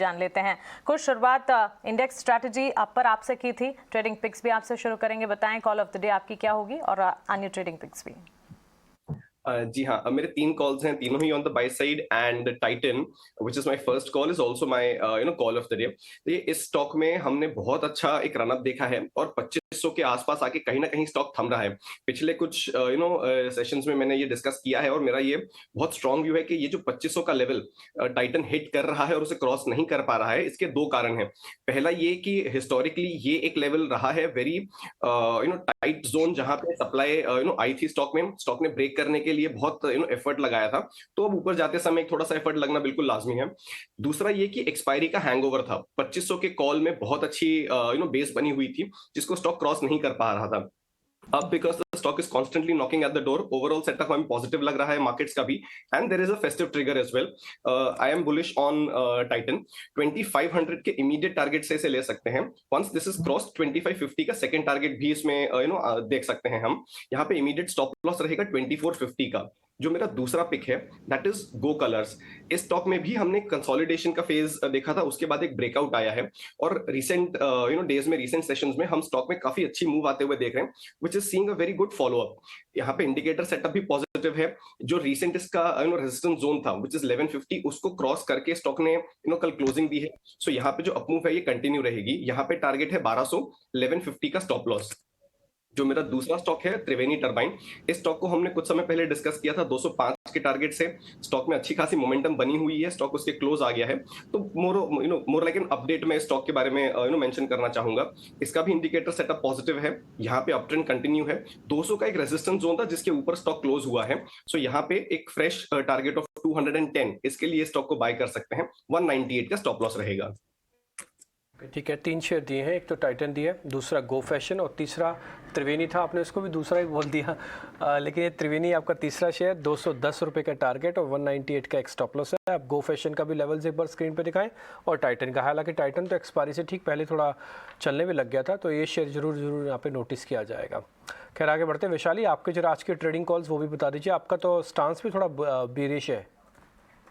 जान लेते हैं। कुछ शुरुआत इंडेक्स स्ट्रैटेजी अप पर आपसे की थी, ट्रेडिंग पिक्स भी आपसे शुरू करेंगे। बताएं कॉल ऑफ द डे आपकी क्या होगी और अन्य ट्रेडिंग पिक्स भी। जी हाँ, मेरे 3 कॉल्स हैं, तीनों ही on the buy side and Titan which is my first call is also my call of the day. तो ये इस स्टॉक में हमने बहुत अच्छा एक रन अप देखा है और 2500 के आसपास आके कहीं ना कहीं स्टॉक थम रहा है। पिछले कुछ सेशंस में मैंने ये डिस्कस किया है और मेरा ये बहुत स्ट्रांग व्यू है कि ये जो 2500 का लेवल टाइटन हिट कर रहा है और उसे क्रॉस नहीं कर पा रहा है, इसके 2 कारण हैं। पहला ये कि हिस्टोरिकली ये एक लेवल रहा है वेरी टाइट जोन, जहां पे सप्लाई आई थी स्टॉक ने ब्रेक करने के लिए बहुत एफर्ट लगाया था, तो अब ऊपर जाते समय थोड़ा सा एफर्ट लगना बिल्कुल लाजमी है। दूसरा ये कि एक्सपायरी का हैंगओवर था, 2500 के कॉल में बहुत अच्छी बेस बनी हुई थी जिसको स्टॉक क्रॉस नहीं कर पा रहा था। अब because the stock is constantly knocking at the door, overall setup हमें पॉजिटिव लग रहा है मार्केट्स का भी, and there is a festive trigger as well. I am bullish on Titan. 2500 के इमीडिएट टारगेट से इसे ले सकते हैं। वंस दिस इज क्रॉस 2550 का सेकंड टारगेट भी इसमें देख सकते हैं हम। यहाँ पे इमीडिएट स्टॉप लॉस रहेगा 2450 का। जो मेरा दूसरा पिक है दैट इज गो कलर्स। इस स्टॉक में भी हमने कंसोलिडेशन का फेज देखा था, उसके बाद एक ब्रेकआउट आया है और रिसेंट डेज में, रिसेंट सेशंस में हम स्टॉक में काफी अच्छी मूव आते हुए देख रहे हैं, which is seeing a very good follow up. यहाँ पे इंडिकेटर सेटअप भी पॉजिटिव है। जो रिसेंट इसका रेजिस्टेंस जोन था व्हिच इज 1150, उसको क्रॉस करके स्टॉक ने कल क्लोजिंग दी है। सो यहाँ पे जो अपमूव है ये कंटिन्यू रहेगी। यहाँ पे टारगेट है 1200, 1150 का स्टॉप लॉस। जो मेरा दूसरा स्टॉक है त्रिवेणी टरबाइन, इस स्टॉक को हमने कुछ समय पहले डिस्कस किया था 205 के टारगेट से। स्टॉक में अच्छी खासी मोमेंटम बनी हुई है, स्टॉक उसके क्लोज आ गया है, तो मोर लाइक एन अपडेट में स्टॉक के बारे में मेंशन करना चाहूंगा। इसका भी इंडिकेटर सेटअप पॉजिटिव है, यहाँ पे अप ट्रेंड कंटिन्यू है। 200 का एक रेजिस्टेंस जोन था जिसके ऊपर स्टॉक क्लोज हुआ है, सो यहाँ पे एक फ्रेश टारगेट ऑफ 210, इसके लिए स्टॉक को बाय कर सकते हैं। 198 का स्टॉप लॉस रहेगा। ठीक है, 3 शेयर दिए हैं, एक तो टाइटन दिया, दूसरा गो फैशन और तीसरा त्रिवेणी था। आपने इसको भी दूसरा ही बोल दिया, लेकिन ये त्रिवेणी आपका तीसरा शेयर 210 रुपये का टारगेट और 198 का एक स्टॉप लॉस है। आप गो फैशन का भी लेवल्स एक बार स्क्रीन पे दिखाएं और टाइटन का, हालांकि टाइटन तो एक्सपायरी से ठीक पहले थोड़ा चलने में लग गया था, तो ये शेयर जरूर यहाँ पे नोटिस किया जाएगा। खैर आगे बढ़ते हैं। वैशाली, आपके जरा आज के ट्रेडिंग कॉल्स वो भी बता दीजिए। आपका तो स्टांस भी थोड़ा बेरिश है।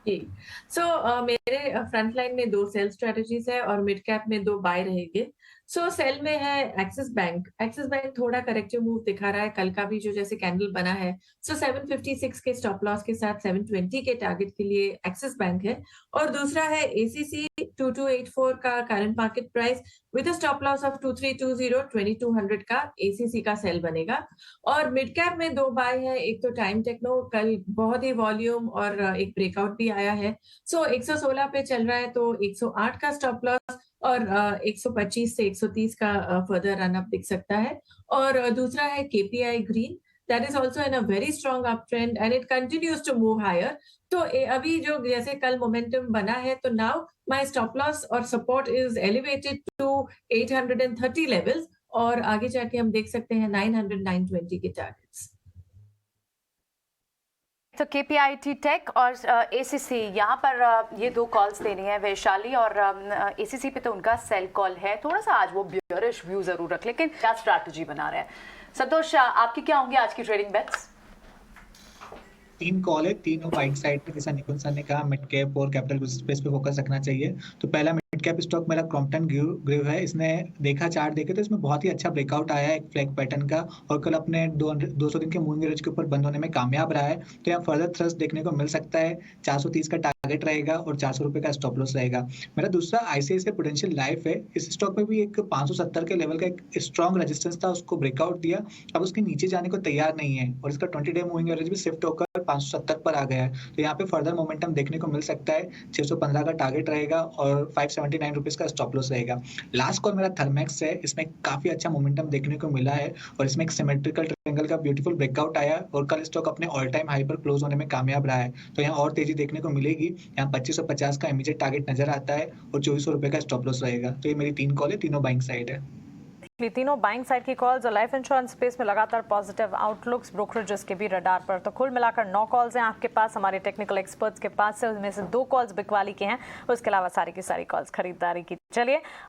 मेरे फ्रंट लाइन में 2 सेल स्ट्रेटजीज है और मिड कैप में 2 बाय रहेंगे। सेल में है एक्सिस बैंक थोड़ा करेक्टिव मूव दिखा रहा है, कल का भी जो जैसे कैंडल बना है। 756 के स्टॉप लॉस के साथ 720 के टारगेट के लिए एक्सिस बैंक है। और दूसरा है एसीसी, 2284 का current market price with a stop loss of 2320, 2200 का एसीसी का सेल बनेगा। और मिड कैप में 2 बाय है, एक तो टाइम टेक्नो, कल बहुत ही वॉल्यूम और एक ब्रेकआउट भी आया है। 116 पे चल रहा है, तो 108 का स्टॉप लॉस और 125 से 130 का फर्दर रन अप दिख सकता है। और दूसरा है KPI green, that is also in a very strong up trend and it continues to move higher. तो अभी जो जैसे कल मोमेंटम बना है, तो नाउ माय स्टॉप लॉस और support is elevated to 830 levels और आगे जाके हम देख सकते हैं 900, 920 के टारगेट्स। तो केपीआईटी टेक और एसीसी, यहाँ पर ये 2 कॉल्स देनी है वैशाली, और एसीसी पे तो उनका सेल कॉल है। थोड़ा सा आज वो बियरिश व्यू जरूर रख, लेकिन क्या स्ट्रैटेजी बना रहे हैं। संतोष, आपकी क्या होंगी आज की ट्रेडिंग बेट्स? 3 कॉल है, तीनों बाइक साइड पे, जैसा निकुंज सर ने कहा मिड कैप और कैपिटल स्पेस पे फोकस रखना चाहिए। तो पहला मिड कैप स्टॉक मेरा क्रॉम्पटन ग्रीव है। इसने देखा चार्ट देखे तो इसमें बहुत ही अच्छा ब्रेकआउट आया है एक फ्लैग पैटर्न का, और कल अपने 200 दिन के मूविंग एवरेज के ऊपर बंद होने में कामयाब रहा है। तो यहाँ फर्दर थ्रस्ट देखने को मिल सकता है। 430 का टारगेट रहेगा और 400 रुपए का स्टॉप लॉस रहेगा। मेरा दूसरा आईसीआईसीआई प्रूडेंशियल लाइफ है। इस स्टॉक में भी एक 570 के लेवल का एक स्ट्रॉन्ग रेजिस्टेंस था, उसको ब्रेकआउट दिया, अब उसके नीचे जाने को तैयार नहीं है और इसका 20 डे मूविंग एवरेज भी शिफ्ट होकर 570 पर आ गया है। तो यहाँ पे फर्दर मोमेंटम देखने को मिल सकता है। 615 का टारगेट रहेगा और 579 रुपीज का स्टॉप लॉस रहेगा। लास्ट कॉल मेरा थर्मैक्स है, इसमें काफी अच्छा मोमेंटम देखने को मिला है और इसमें एक सिमेट्रिकल ट्रायंगल का ब्यूटीफुल ब्रेकआउट आया और कल स्टॉक अपने ऑल टाइम हाई पर क्लोज होने में कामयाब रहा है। तो यहाँ और तेजी देखने को मिलेगी। यहाँ 2550 का इमीडिएट टारगेट नजर आता है और 2400 रुपए का स्टॉप लॉस रहेगा। तो ये मेरी 3 कॉल है, तीनों बाइंग साइड है। तीनों बाइंग साइड की कॉल्स और लाइफ इंश्योरेंस स्पेस में लगातार पॉजिटिव आउटलुक्स, ब्रोकरेजेस के भी रडार पर। तो कुल मिलाकर 9 कॉल्स हैं आपके पास, हमारे टेक्निकल एक्सपर्ट्स के पास से, उसमें से 2 कॉल्स बिकवाली के हैं, उसके अलावा सारी की सारी कॉल्स खरीदारी की। चलिए